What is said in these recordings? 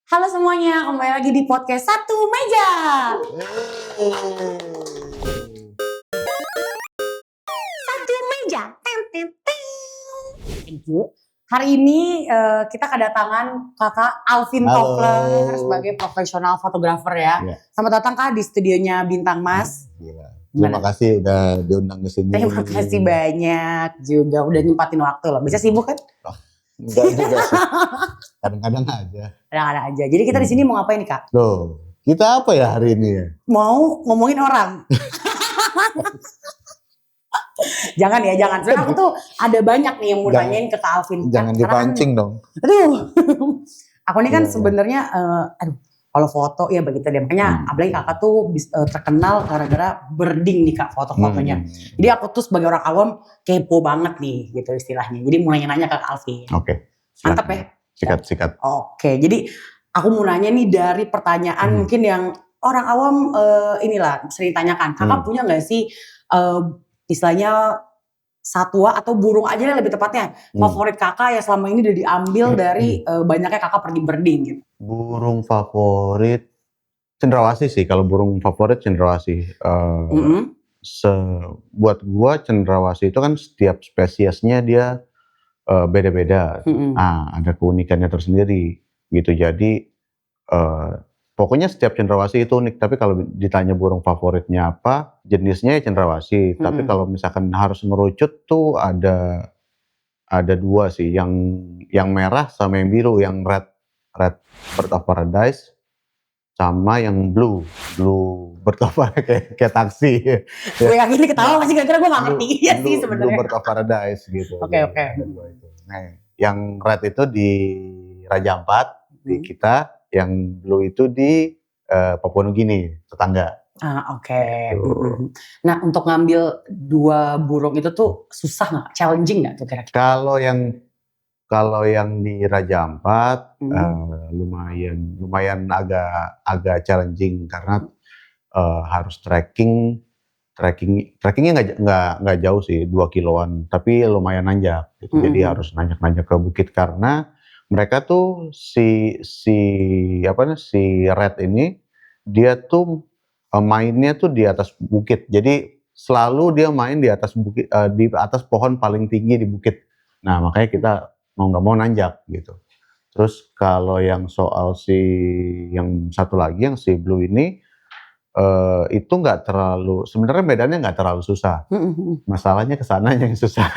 Halo semuanya, kembali lagi di podcast Satu Meja. Satu Meja. Thank you. Hari ini kita kedatangan kakak Alvin Toffler sebagai profesional fotografer ya. Selamat datang kak di studionya Bintang Mas. Terima kasih udah diundang ke sini. Terima kasih banyak juga udah nyempatin waktu loh. Bisa sibuk kan? Enggak juga sih. Kadang-kadang aja. Kadang-kadang aja. Jadi kita di sini mau ngapain nih kak? Loh, kita apa ya hari ini ya? Mau ngomongin orang. Jangan ya, jangan. Sebenarnya aku tuh ada banyak nih yang mau nanyain ke Kak Alvin. Jangan dipancing dong. Aduh. Aku ini kan sebenarnya, kalau foto ya begitu deh. Makanya apalagi kakak tuh terkenal gara-gara birding nih kak foto-fotonya. Jadi aku tuh sebagai orang awam kepo banget nih gitu istilahnya. Jadi mau nanya-nanya ke Kak Alvin. Oke. Mantap ya? Sikat. Oke, jadi aku mau nanya nih dari pertanyaan mungkin yang orang awam inilah sering tanyakan. Kakak punya gak sih istilahnya satwa atau burung aja lebih tepatnya favorit kakak yang selama ini udah diambil dari banyaknya kakak pergi birding gitu? Burung favorit cendrawasih sih. Kalau burung favorit cendrawasih. Buat gua cendrawasih itu kan setiap spesiesnya dia beda-beda. Ada keunikannya tersendiri gitu. Jadi pokoknya setiap cendrawasih itu unik. Tapi kalau ditanya burung favoritnya apa, jenisnya ya cendrawasih. Tapi kalau misalkan harus ngerucut tuh ada dua sih, yang merah sama yang biru, yang red bird of paradise sama yang blue bird of paradise kayak taksi. Gue yakin ini ketawa masih gara-gara gue gak ngerti ya sih sebenarnya. Blue bird of paradise gitu. Oke. Nah, yang red itu di Raja Ampat di kita, yang blue itu di Papua Nugini, tetangga. Oke. Nah, untuk ngambil dua burung itu tuh susah nggak? Challenging nggak tuh kira-kira? Kalau yang di Raja Ampat lumayan agak challenging karena harus trekkingnya nggak jauh sih, 2 kiloan, tapi lumayan nanjak gitu. Jadi harus nanjak ke bukit karena mereka tuh si red ini dia tuh mainnya tuh di atas bukit. Jadi selalu dia main di atas bukit, di atas pohon paling tinggi di bukit. Nah, makanya kita mau nggak mau nanjak gitu. Terus kalau yang soal yang satu lagi yang si blue ini itu nggak terlalu, sebenarnya medannya nggak terlalu susah. Masalahnya kesananya yang susah.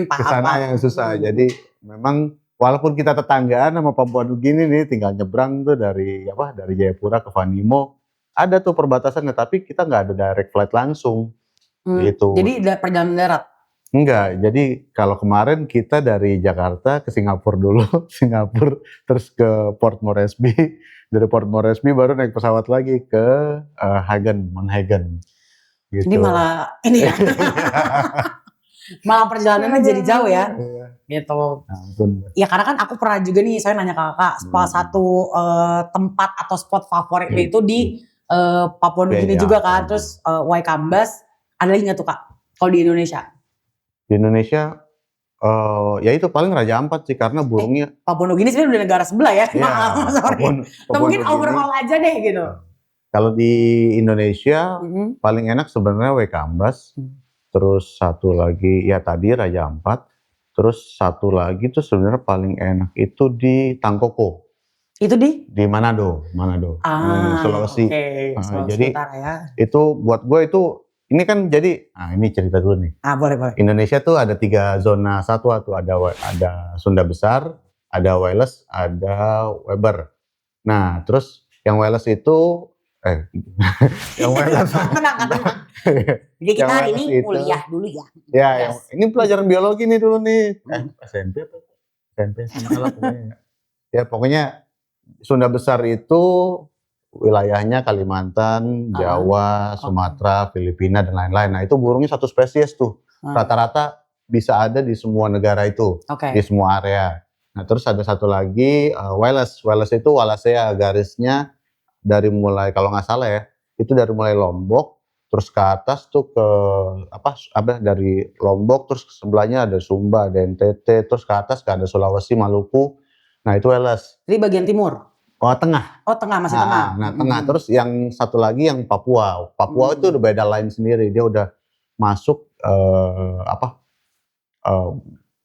Kesananya yang susah. Jadi memang walaupun kita tetanggaan sama Papua Nugini nih, tinggal nyebrang tuh dari Jayapura ke Vanimo, ada tuh perbatasannya, tapi kita nggak ada direct flight langsung. Gitu. Jadi perjalanan darat? Enggak, jadi kalau kemarin kita dari Jakarta ke Singapura dulu, terus ke Port Moresby, dari Port Moresby baru naik pesawat lagi ke Mount Hagen. Gitu. Ini malah ini ya, malah perjalanannya jadi jauh ya, gitu. Ya karena kan aku pernah juga nih, saya nanya ke kakak, salah satu tempat atau spot favorit itu di Papua Nugini juga kan, terus Waikambas, ada lagi nggak tuh kak, kalau di Indonesia? Di Indonesia, ya itu paling Raja Ampat sih, karena burungnya. Papua Nugini sebenarnya udah negara sebelah ya, maaf, sorry. Mungkin overall aja deh gitu. Kalau di Indonesia paling enak sebenarnya Waikambas, terus satu lagi ya tadi Raja Ampat, terus satu lagi tuh sebenarnya paling enak itu di Tangkoko. Itu di Manado, Sulawesi. Sulawesi jadi Utara ya. Itu buat gue itu. Ini kan jadi, ini cerita dulu nih. Boleh. Indonesia tuh ada 3 zona satwa tuh, ada Sunda Besar, ada Wallace, ada Weber. Nah, terus yang Wallace itu, yang Wallace. Tenang. Jadi kita hari ini kuliah dulu ya. Ya, ini pelajaran biologi nih dulu nih. SMP apa? SMP, salah pokoknya. Ya pokoknya Sunda Besar itu wilayahnya Kalimantan, Jawa, Sumatera, Filipina, dan lain-lain. Nah itu burungnya satu spesies tuh. Rata-rata bisa ada di semua negara itu, di semua area. Nah terus ada satu lagi, Wallace. Wallace itu Wallacea, garisnya dari mulai, kalau nggak salah ya, itu dari mulai Lombok, terus ke atas tuh ke, dari Lombok, terus sebelahnya ada Sumba, ada NTT, terus ke atas ada Sulawesi, Maluku, Nah itu Wales. Jadi bagian timur. Oh tengah. Oh tengah, masih tengah. Nah tengah. Terus yang satu lagi yang Papua. Papua itu udah beda lain sendiri. Dia udah masuk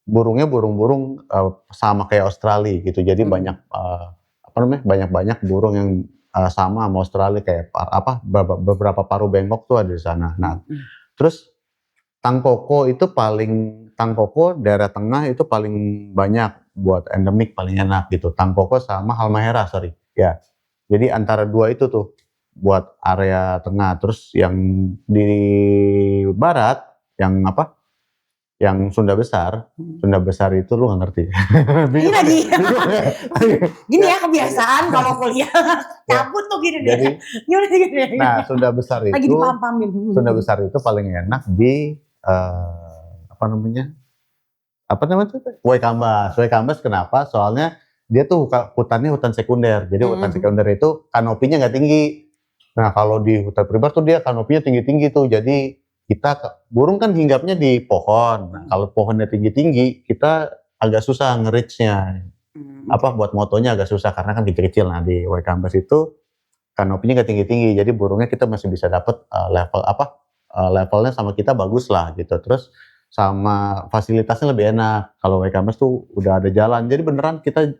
burungnya burung-burung sama kayak Australia gitu. Jadi banyak banyak burung yang sama Australia kayak beberapa paruh bengkok tuh ada di sana. Nah, terus tangkoko daerah tengah itu paling banyak buat endemik paling enak gitu. Tangkoko sama halmahera ya. Jadi antara dua itu tuh buat area tengah. Terus yang di barat yang Sunda Besar itu lu nggak ngerti. Ini lagi. Gini ya kebiasaan kalau kuliah cabut tuh gini deh. Nah Sunda Besar itu. Lagi dipampamin. Sunda Besar itu paling enak di Waikambas. Kenapa? Soalnya dia tuh hutannya hutan sekunder. Jadi hutan sekunder itu kanopinya nggak tinggi. Nah kalau di hutan primer tuh dia kanopinya tinggi-tinggi tuh. Jadi burung kan hinggapnya di pohon. Nah, kalau pohonnya tinggi-tinggi, kita agak susah nge-reach-nya. Buat motonya agak susah karena kan kecil-kecil. Nah, di Waikambas itu kanopinya gak tinggi-tinggi. Jadi burungnya kita masih bisa dapat levelnya sama kita bagus lah gitu. Terus sama fasilitasnya lebih enak. Kalau Waikambas tuh udah ada jalan. Jadi beneran kita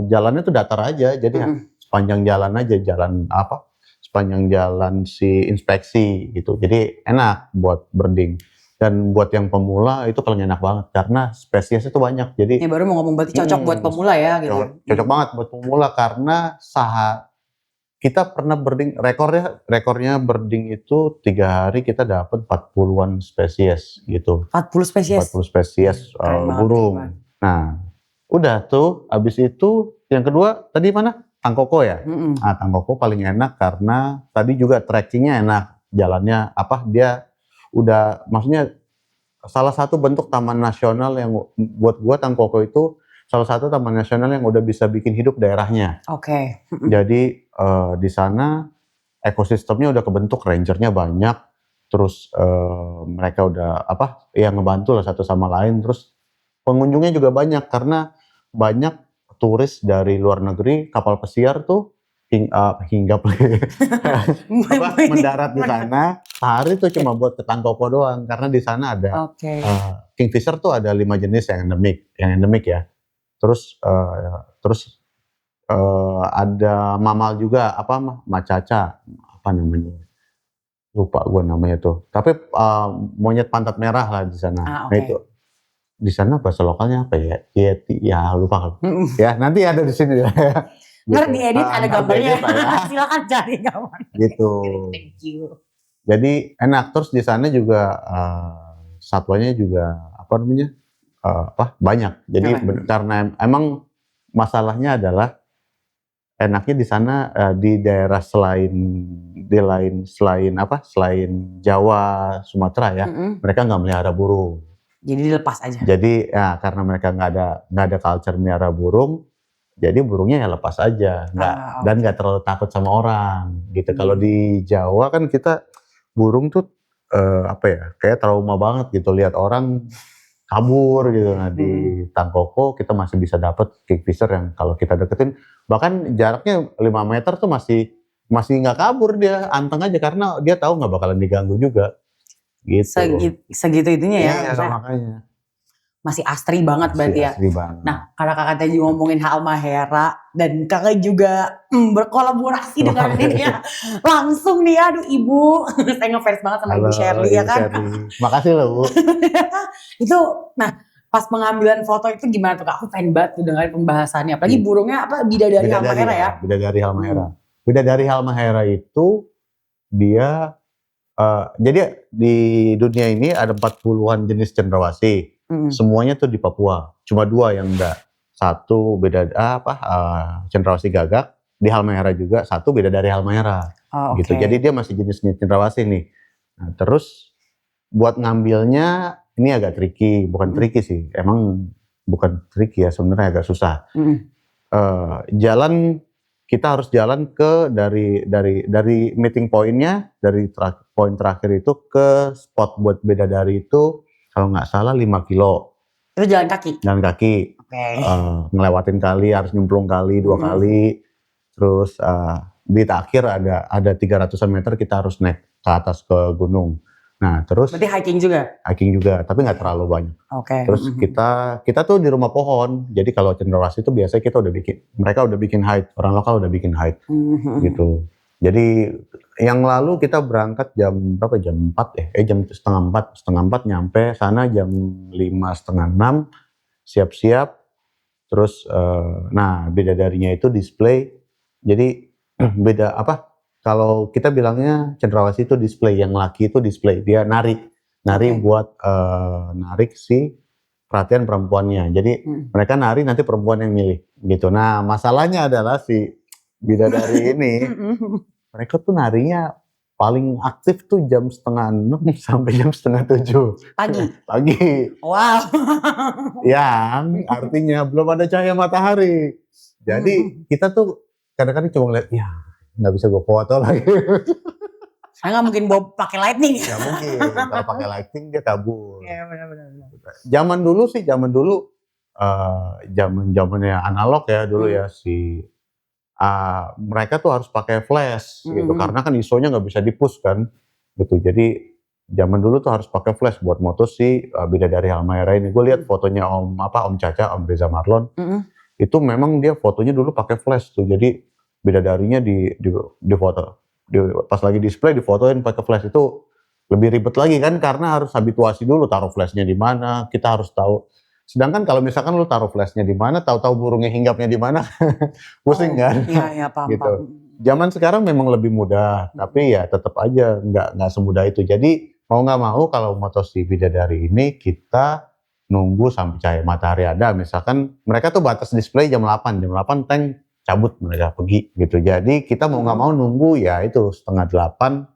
jalannya tuh datar aja. Jadi sepanjang jalan aja sepanjang jalan si inspeksi gitu. Jadi enak buat birding. Dan buat yang pemula itu paling enak banget karena spesiesnya itu banyak. Jadi ya baru mau ngomong berarti cocok buat pemula ya gitu. Cocok banget buat pemula karena kita pernah birding, rekornya birding itu 3 hari kita dapat 40-an spesies gitu. 40 spesies burung. Nah, udah tuh habis itu yang kedua tadi mana? Tangkoko ya. Nah, tangkoko paling enak karena tadi juga trekkingnya enak, jalannya dia udah maksudnya salah satu bentuk taman nasional yang buat gua Tangkoko itu salah satu taman nasional yang udah bisa bikin hidup daerahnya. Oke. Jadi di sana ekosistemnya udah kebentuk, rangernya banyak, terus mereka udah ngebantu lah satu sama lain, terus pengunjungnya juga banyak karena banyak turis dari luar negeri, kapal pesiar tuh hinggap mendarat di sana. Sehari tuh cuma buat ke Tangkoko doang karena di sana ada kingfisher tuh ada 5 jenis yang endemik ya. Terus ada mamal juga macaca namanya. Lupa gua namanya tuh. Tapi monyet pantat merah lah di sana. Nah itu di sana bahasa lokalnya apa ya? Yeti ya lupa. Ya nanti ada di sini ya. Ntar diedit ada gambarnya. Silakan cari gambar. Gitu. Thank you. Jadi enak, terus di sana juga satwanya juga banyak. Jadi karena emang masalahnya adalah enaknya di sana di daerah selain Jawa, Sumatera ya, mereka nggak melihara burung. Jadi dilepas aja. Jadi ya karena mereka nggak ada culture melihara burung, jadi burungnya ya lepas aja, dan nggak terlalu takut sama orang gitu. Kalau di Jawa kan kita burung tuh kayak trauma banget gitu lihat orang kabur gitu. Nah di Tangkoko kita masih bisa dapat kingfisher yang kalau kita deketin bahkan jaraknya 5 meter tuh masih nggak kabur, dia anteng aja karena dia tahu nggak bakalan diganggu juga. Gitu. Segitu itunya ya. Iya, makanya. Masih asri banget berarti ya. Asri banget. Nah, karena kakak tadi ngomongin halmahera dan kakak juga berkolaborasi dengan dia langsung nih, aduh ibu, saya ngefans banget sama Ibu Shirley ya kan. Makasih loh Bu. Itu, nah pas pengambilan foto itu gimana tuh kak? Aku pengen banget tuh dengerin pembahasannya. Apalagi burungnya bidadari halmahera ya. Bidadari halmahera. Bidadari halmahera itu dia jadi di dunia ini ada 40-an jenis cendrawasih. Semuanya tuh di Papua. Cuma 2 yang enggak. Satu cendrawasih gagak, di halmahera juga, satu bidadari halmahera. Gitu. Jadi dia masih jenisnya cendrawasih nih. Nah, terus buat ngambilnya ini agak tricky, bukan tricky sih. Emang bukan tricky ya, sebenarnya agak susah. Kita harus jalan ke dari meeting point-nya, dari poin terakhir itu ke spot buat bidadari itu kalau nggak salah 5 kilo. Itu jalan kaki? Jalan kaki. ngelewatin kali, harus nyemplung kali 2 kali. Terus di akhir ada 300-an meter kita harus naik ke atas ke gunung. Nah, terus berarti hiking juga? Hiking juga, tapi nggak terlalu banyak. Oke. Terus kita tuh di rumah pohon. Jadi kalau Cendrawasih itu biasanya mereka udah bikin hike, orang lokal udah bikin hike gitu. Jadi yang lalu kita berangkat jam berapa? Jam 4 ya? Jam setengah 4 nyampe sana jam 5 setengah 6 siap-siap. Terus nah bidadarinya itu display. Jadi beda apa? Kalau kita bilangnya Cendrawasih itu display, yang laki itu display, dia nari buat narik si perhatian perempuannya. Jadi mereka nari, nanti perempuan yang milih gitu. Nah masalahnya adalah si bidadari ini, mereka tuh narinya paling aktif tuh jam 5:30 sampai jam 6:30 pagi. Wow. Yang artinya belum ada cahaya matahari. Jadi kita tuh kadang-kadang cuma ngeliat, ya nggak bisa gue foto lagi. Saya nggak mungkin bawa pakai lightning. Nggak mungkin, kalau pakai lightning dia kabur. Iya benar. Zaman dulu zamannya analog ya dulu ya mereka tuh harus pakai flash gitu karena kan ISO-nya nggak bisa di-push kan gitu. Jadi zaman dulu tuh harus pakai flash buat moto si bidadari Halmahera ini. Gue lihat fotonya Om Caca, Om Reza Marlon. Itu memang dia fotonya dulu pakai flash tuh. Jadi bidadarinya di foto. Pas lagi display difotoin pakai flash, itu lebih ribet lagi kan karena harus habituasi dulu taruh flashnya di mana, kita harus tahu. Sedangkan kalau misalkan lu taruh flashnya di mana, tahu-tahu burungnya hinggapnya di mana, pusing kan? Iya, paham. Gitu. Zaman sekarang memang lebih mudah, tapi ya tetap aja nggak semudah itu. Jadi mau nggak mau kalau moto si bidadari ini kita nunggu sampai cahaya matahari ada. Misalkan mereka tuh batas display jam 8 tank cabut, mereka pergi gitu. Jadi kita mau nggak mau nunggu ya itu 7:30,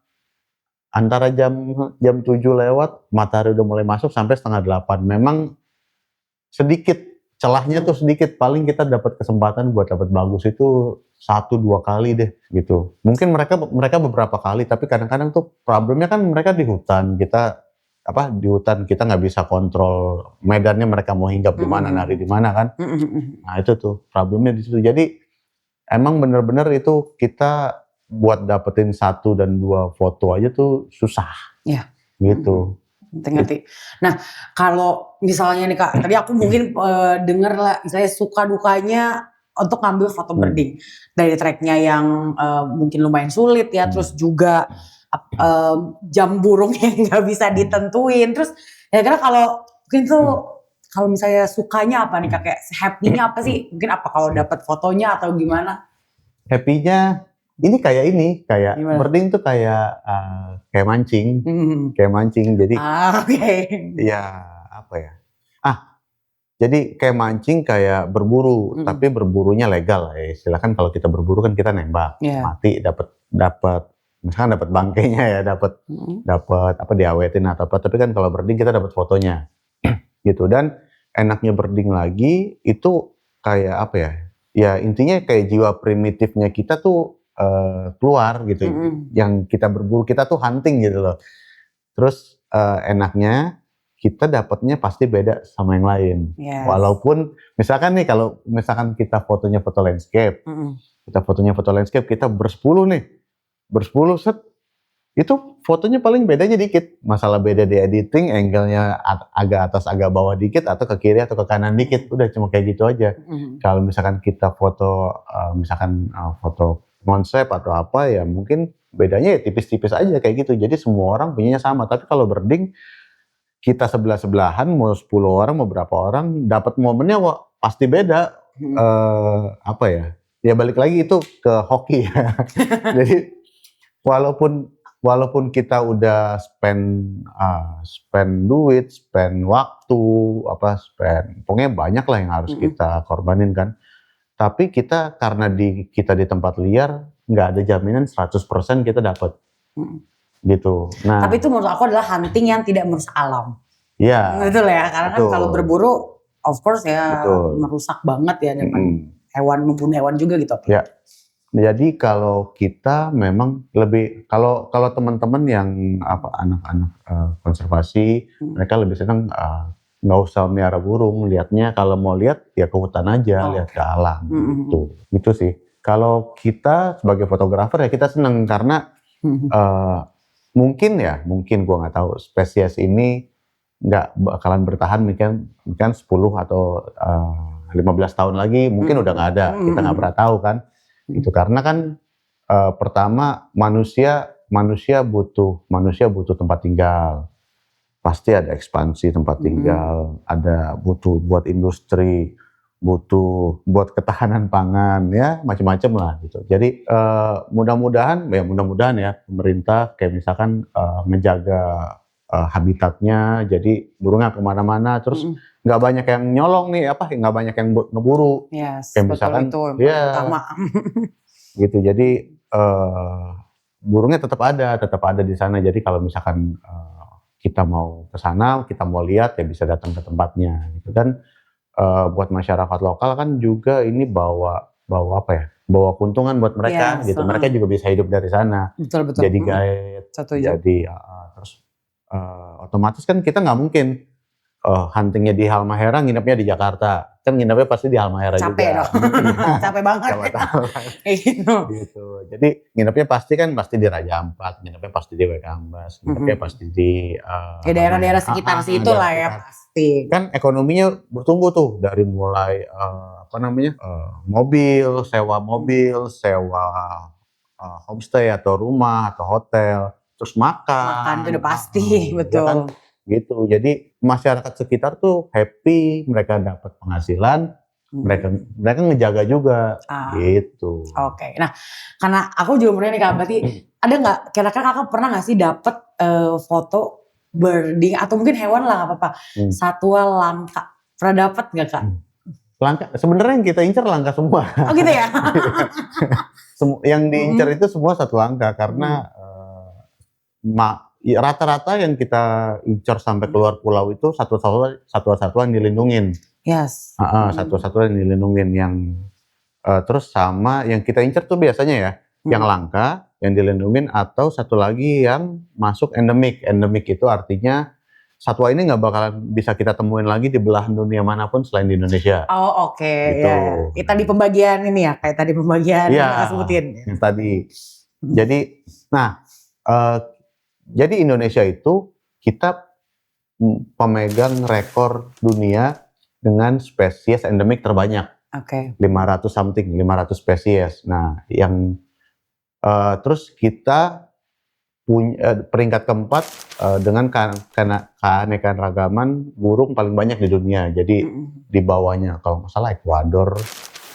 antara jam 7 lewat matahari udah mulai masuk sampai 7:30. Memang sedikit celahnya tuh sedikit, paling kita dapat kesempatan buat dapat bagus itu 1-2 kali deh gitu. Mungkin mereka beberapa kali, tapi kadang-kadang tuh problemnya kan mereka di hutan, di hutan kita nggak bisa kontrol medannya, mereka mau hinggap di mana, nari di mana kan. Nah itu tuh problemnya di situ. Jadi emang bener-bener itu kita buat dapetin 1 dan 2 foto aja tuh susah. Iya. Gitu. Ngerti. Nah kalau misalnya nih Kak, tadi aku mungkin denger lah, misalnya suka dukanya untuk ngambil foto birding. Dari tracknya yang mungkin lumayan sulit ya, terus juga jam burung yang gak bisa ditentuin. Terus kira-kira kalau mungkin tuh kalau misalnya sukanya apa nih Kak, kayak happy-nya apa sih? Mungkin apa kalau dapat fotonya atau gimana? Happy-nya kayak birding tuh kayak mancing. Kayak mancing. Jadi ya apa ya? Jadi kayak mancing, kayak berburu, tapi berburunya legal ya. Silakan kalau kita berburu kan kita nembak, mati dapat misalkan dapat bangkainya ya, dapat diawetin atau apa. Tapi kan kalau birding kita dapat fotonya. Gitu. Dan enaknya birding lagi itu kayak apa ya? Ya intinya kayak jiwa primitifnya kita tuh keluar gitu. Yang kita berburu, kita tuh hunting gitu loh. Terus enaknya kita dapatnya pasti beda sama yang lain. Walaupun misalkan nih, kalau misalkan kita fotonya foto landscape, kita bersepuluh set, itu fotonya paling bedanya dikit. Masalah beda di editing, angle-nya agak atas agak bawah dikit, atau ke kiri atau ke kanan dikit, udah cuma kayak gitu aja. Kalau misalkan kita foto foto konsep atau apa ya, mungkin bedanya ya tipis-tipis aja kayak gitu. Jadi semua orang punyanya sama. Tapi kalau birding kita sebelah-sebelahan, mau 10 orang, mau berapa orang, dapat momennya pasti beda. Ya balik lagi itu ke hoki ya. Jadi walaupun kita udah spend duit, spend waktu, pokoknya banyak lah yang harus kita korbanin kan. Tapi kita karena kita di tempat liar, nggak ada jaminan 100% kita dapat. Gitu. Nah, tapi itu menurut aku adalah hunting yang tidak merusak alam. Iya. Betul ya, karena kan kalau berburu, of course ya merusak banget ya, dengan hewan, membunuh hewan juga gitu. Ya. Jadi kalau kita memang lebih, kalau teman-teman yang anak-anak konservasi, mereka lebih senang nggak usah melihara burung, lihatnya kalau mau lihat ya ke hutan aja, lihat ke alam gitu sih. Kalau kita sebagai fotografer ya kita seneng karena mungkin gua nggak tahu spesies ini nggak bakalan bertahan mungkin 10 atau 15 tahun lagi mungkin udah nggak ada, kita nggak pernah tahu kan. Itu karena kan pertama manusia butuh tempat tinggal. Pasti ada ekspansi tempat tinggal, ada butuh buat industri, butuh buat ketahanan pangan, ya macam-macam lah gitu. Jadi mudah-mudahan ya pemerintah kayak misalkan menjaga habitatnya, jadi burungnya kemana-mana, terus nggak banyak yang nyolong nih, nggak banyak yang ngeburu, Yes, kayak betul, misalkan, itu yang ya utama. gitu. Jadi burungnya tetap ada di sana. Jadi kalau misalkan kita mau ke sana, kita mau lihat ya bisa datang ke tempatnya gitu. Dan buat masyarakat lokal kan juga ini bawa apa ya? Bawa keuntungan buat mereka Yes, gitu. Mereka juga bisa hidup dari sana. betul. Jadi guide, Setuju. jadi terus otomatis kan kita nggak mungkin huntingnya di Halmahera, nginepnya di Jakarta. Kan nginepnya pasti di Halmahera juga. Capek dong. Capek banget. Siapa tahu kan. Gitu. Gitu. Jadi nginepnya pasti di Raja Ampat, nginepnya pasti di Waikambas, nginepnya pasti di Ya daerah-daerah sekitar situ lah ya pasti. Kan ekonominya bertumbuh tuh dari mulai mobil, sewa homestay atau rumah atau hotel, terus makan. Makan itu udah pasti, betul. Ya kan, gitu. Jadi masyarakat sekitar tuh happy, mereka dapat penghasilan, mereka ngejaga juga, gitu. Oke. Nah, karena aku juga pernah nih Kak, berarti ada nggak kira-kira Kakak pernah nggak sih dapet foto birding atau mungkin hewan lah nggak apa-apa, satwa langka, pernah dapet nggak Kak? Langka, sebenarnya yang kita incar langka semua. Oh gitu ya? Yang diincar itu semua satwa langka karena rata-rata yang kita incar sampai keluar pulau itu satwa-satwa yang dilindungin. Yes. Satwa-satwa yang dilindungin yang terus sama yang kita incar tuh biasanya ya yang langka, yang dilindungin, atau satu lagi yang masuk endemik. Endemik itu artinya satwa ini nggak bakalan bisa kita temuin lagi di belahan dunia manapun selain di Indonesia. Oh oke, gitu. Ya. Kita di pembagian ini ya, kayak tadi pembagian yang sebutin. Yang tadi. Jadi, jadi Indonesia itu kita pemegang rekor dunia dengan spesies endemik terbanyak. Oke. 500 spesies. Nah, yang terus kita punya peringkat keempat dengan keanekaragaman burung paling banyak di dunia. Jadi di bawahnya kalau nggak salah Ekuador,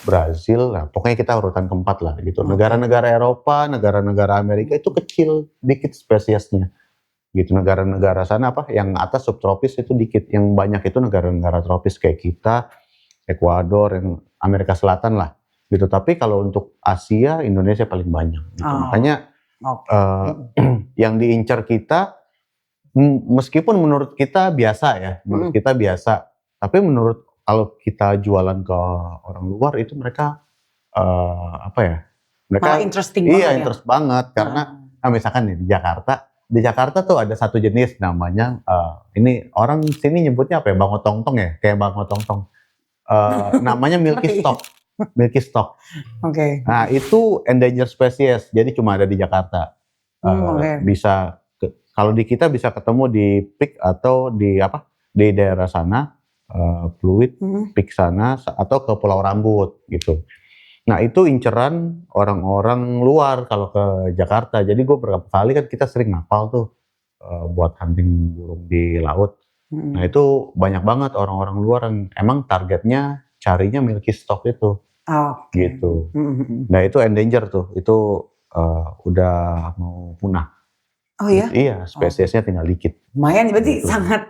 Brazil, nah pokoknya kita urutan keempat lah gitu. Negara-negara Eropa, negara-negara Amerika itu kecil, dikit spesiesnya. Gitu, negara-negara sana yang atas subtropis itu dikit, yang banyak itu negara-negara tropis kayak kita, Ekuador, yang Amerika Selatan lah. Gitu. Tapi kalau untuk Asia, Indonesia paling banyak. Gitu. Makanya yang diincar kita, meskipun menurut kita biasa ya, tapi kalau kita jualan ke orang luar itu mereka mereka interesting interest banget karena misalkan nih di Jakarta tuh ada satu jenis namanya ini orang sini nyebutnya apa ya, bangotongtong ya, kayak bangotongtong. Namanya Milky Stock. Oke. Nah, itu endangered species, jadi cuma ada di Jakarta. Bisa kalau di kita bisa ketemu di Pik atau di daerah sana, Pluit, Pik sana, atau ke Pulau Rambut gitu. Nah, itu inceran orang-orang luar kalau ke Jakarta. Jadi gue beberapa kali kan kita sering ngapal tuh buat hunting burung di laut. Nah, itu banyak banget orang-orang luar yang emang targetnya carinya Milky Stock itu. Gitu. Nah, itu endanger tuh. Itu udah mau punah. Oh ya? Iya, spesiesnya tinggal dikit. Lumayan, berarti gitu. sangat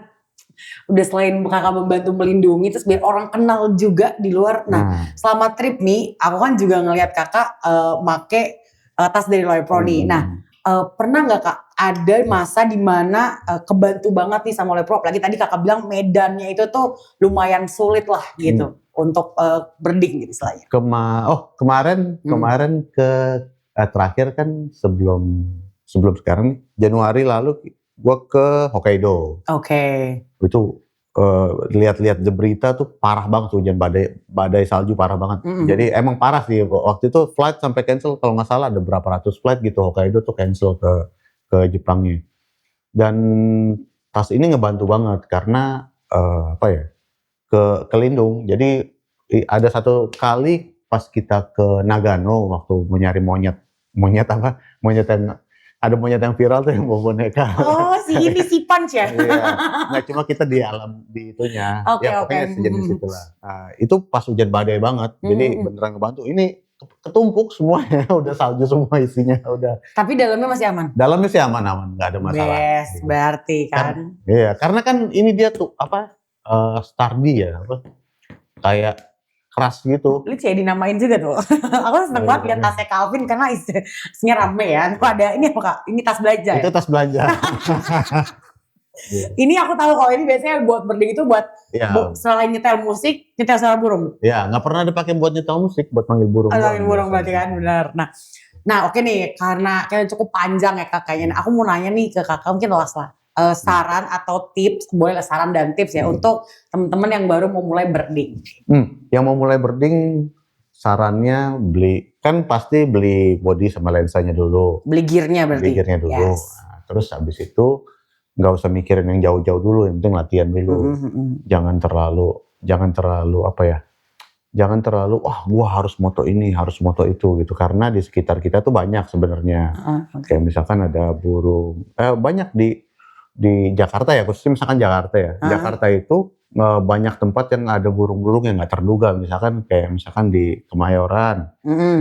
udah selain Kakak membantu melindungi, terus biar orang kenal juga di luar. Nah, selama trip nih, aku kan juga ngelihat Kakak make tas dari Loy Pro nih. Nah, pernah nggak Kak ada masa dimana kebantu banget nih sama Loy Pro? Apalagi tadi Kakak bilang medannya itu tuh lumayan sulit lah gitu untuk birding gitu istilahnya. Kemarin terakhir kan sebelum sekarang nih, Januari lalu gue ke Hokkaido. Oke. Itu lihat-lihat di berita tuh parah banget tuh hujan badai salju parah banget. Jadi emang parah sih waktu itu flight sampai cancel kalau nggak salah ada berapa ratus flight gitu Hokkaido tuh cancel ke Jepangnya. Dan tas ini ngebantu banget karena apa ya ke lindung. Jadi ada satu kali pas kita ke Nagano waktu mau nyari monyet apa monyet yang ada monyet yang viral tuh yang bawa boneka. Oh, si Punch ya? Iya, nggak cuma kita di alam di itunya, Oke, ya pokoknya sejenis itulah. Nah, itu pas hujan badai banget, jadi beneran ngebantu. Ini ketumpuk semuanya, udah salju semua isinya, udah. Tapi dalamnya masih aman? Dalamnya sih aman-aman, nggak ada masalah. Best, berarti kan. Iya, karena kan ini dia tuh apa, Stardi ya, apa, kayak keras gitu. Lu kayak dinamain juga tuh. Aku seneng banget liat tasnya Calvin karena isinya rame ya. Tuh ada ini apa Kak? Ini tas belanja Itu ya? tas belanja. Ini aku tahu kalau ini biasanya buat berding itu buat selain nyetel musik, nyetel suara burung. Ya, nggak pernah dipakai buat nyetel musik, buat manggil burung. Manggil burung berarti kan, benar. Nah oke nih, karena kayaknya cukup panjang ya Kak kayaknya. Aku mau nanya nih ke Kakak, mungkin last lah. Saran atau tips, boleh saran dan tips ya untuk teman-teman yang baru mau mulai birding. Yang mau mulai birding, sarannya pasti beli body sama lensanya dulu. Beli gearnya berarti. Beli gearnya dulu. Yes. Nah, terus habis itu nggak usah mikirin yang jauh-jauh dulu, yang penting latihan dulu. Jangan terlalu apa ya? Jangan terlalu gua harus moto ini, harus moto itu gitu. Karena di sekitar kita tuh banyak sebenarnya. Kayak misalkan ada burung, banyak di Jakarta ya, khususnya misalkan Jakarta ya. Jakarta itu banyak tempat yang ada burung-burung yang nggak terduga, misalkan di Kemayoran,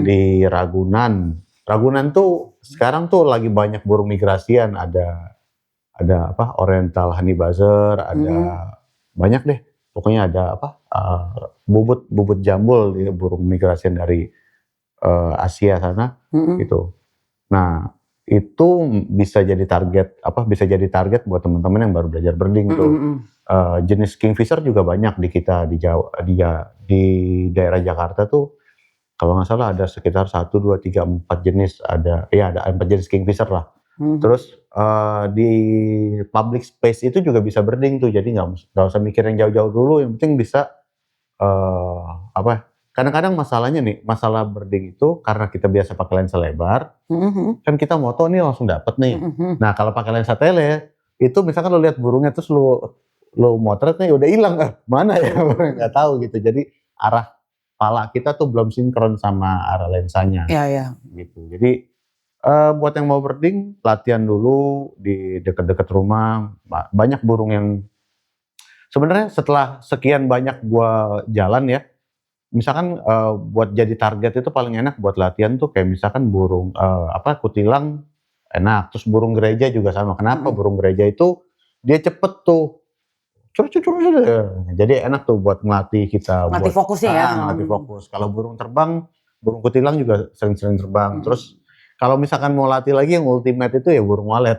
di Ragunan. Ragunan tuh sekarang tuh lagi banyak burung migrasian, ada apa Oriental honey buzzer, ada banyak deh. Pokoknya ada apa bubut jambul, burung migrasian dari Asia sana gitu. Nah, itu bisa jadi target buat teman-teman yang baru belajar birding tuh. Jenis kingfisher juga banyak di kita di Jawa, di daerah Jakarta tuh kalau nggak salah ada sekitar 1, 2, 3, 4 jenis, ada 4 jenis kingfisher lah. Terus di public space itu juga bisa birding tuh, jadi nggak usah mikir yang jauh-jauh dulu, yang penting bisa kadang-kadang masalah birding itu karena kita biasa pakai lensa lebar, kan kita moto nih langsung dapet nih. Nah kalau pakai lensa tele, itu misalkan lo lihat burungnya terus lo motret nih udah hilang, mana ya nggak tahu gitu. Jadi arah pala kita tuh belum sinkron sama arah lensanya. Iya. Gitu. Jadi buat yang mau birding, latihan dulu di dekat-dekat rumah. Banyak burung yang sebenarnya setelah sekian banyak gua jalan ya, misalkan buat jadi target itu paling enak buat latihan tuh kayak misalkan burung kutilang enak, terus burung gereja juga sama. Kenapa? Burung gereja itu dia cepet tuh, jadi enak tuh buat ngelatih kita. Ngelatih fokusnya ya. Ngelatih fokus. Kalau burung terbang, burung kutilang juga sering-sering terbang. Terus kalau misalkan mau latih lagi yang ultimate itu ya burung walet.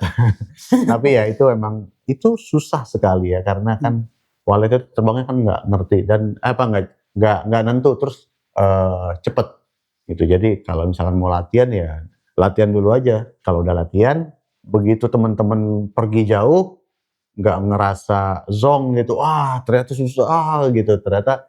Tapi ya itu emang itu susah sekali ya karena kan walet itu terbangnya kan nggak ngerti dan nggak nentu, terus cepet gitu. Jadi kalau misalkan mau latihan ya latihan dulu aja. Kalau udah latihan, begitu teman-teman pergi jauh nggak ngerasa zong gitu, ternyata susah gitu, ternyata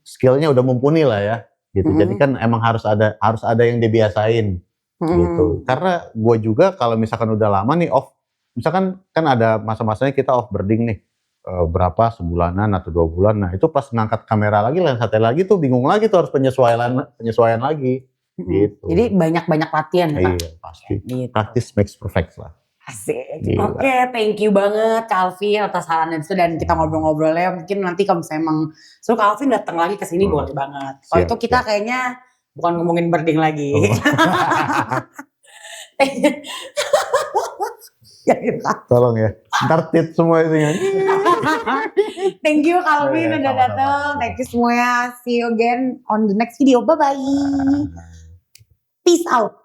skillnya udah mumpuni lah ya gitu. Jadi kan emang harus ada yang dibiasain gitu. Karena gue juga kalau misalkan udah lama nih off, misalkan kan ada masa-masanya kita off birding nih, berapa sebulanan atau 2 bulan. Nah itu pas ngangkat kamera lagi, lensa tele lagi tuh bingung lagi tuh harus penyesuaian lagi gitu. Jadi banyak latihan ya Pak? Iya pasti. Gitu. Practice makes perfect lah. Asik. Oke, thank you banget Calvin atas saran itu, dan kita ngobrol-ngobrolnya. Mungkin nanti kalau misalnya emang Calvin datang lagi ke sini boleh banget. Kalau itu kita kayaknya bukan ngomongin birding lagi. Tolong ya, ntar tit semua isinya. Thank you Calvin udah datang. Thank you semuanya. See you again on the next video. Bye bye. Peace out.